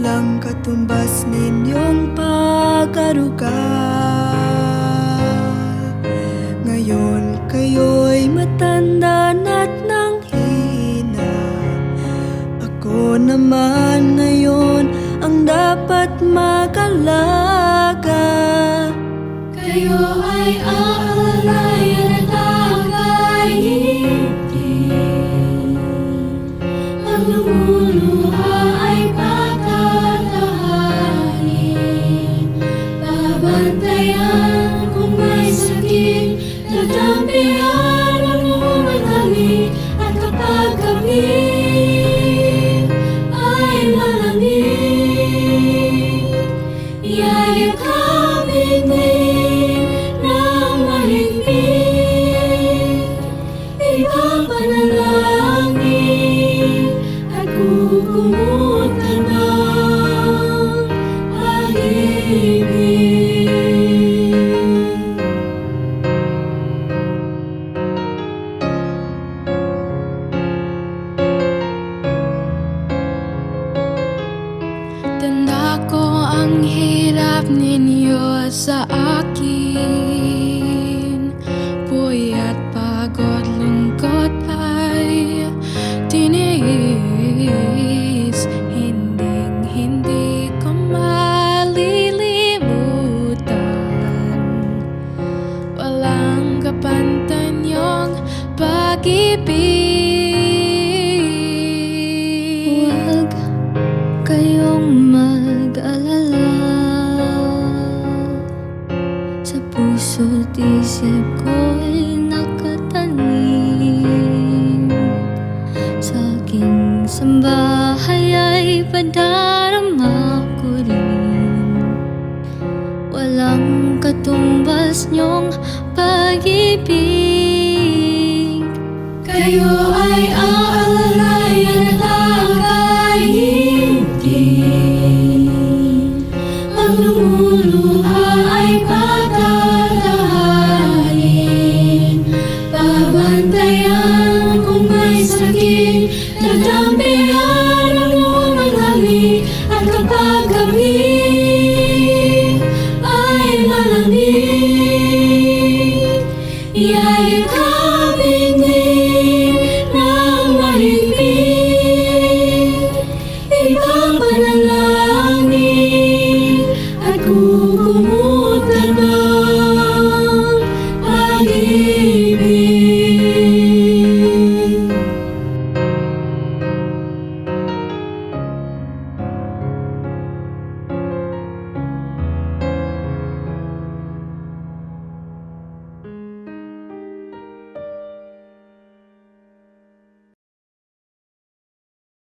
Walang katumbas ninyong pag-aruga. Ngayon kayo'y matanda na't nang hina. Ako naman ngayon ang dapat mag-alaga. Kayo ay aalalayan at kakaibigin. Ang lumuluha ay patatahanin. Babantayan kung may sakit, tatampihan ang umatali. At kapag kami ay malamig, yayakapin din ng mahigpit. Ipapanalangin at kukumutan ng pag-ibig. Tanda ko ang hirap ninyo sa akin. Puyat, pagod, lungkot ay tiniis. Hinding-hindi ko malilimutan. Walang kapantay niyong pag-ibig. Huwag kayong mag-alala. Sa puso't isip ko'y nakatanim. Sa aking sambahay ay padarama ko rin. Walang katumbas niyong pag-ibig. Kayo ay aalalayan at kakaibigin. Ang lumuluha ay patatahanin. Babantayan kung may sakit, tatampihan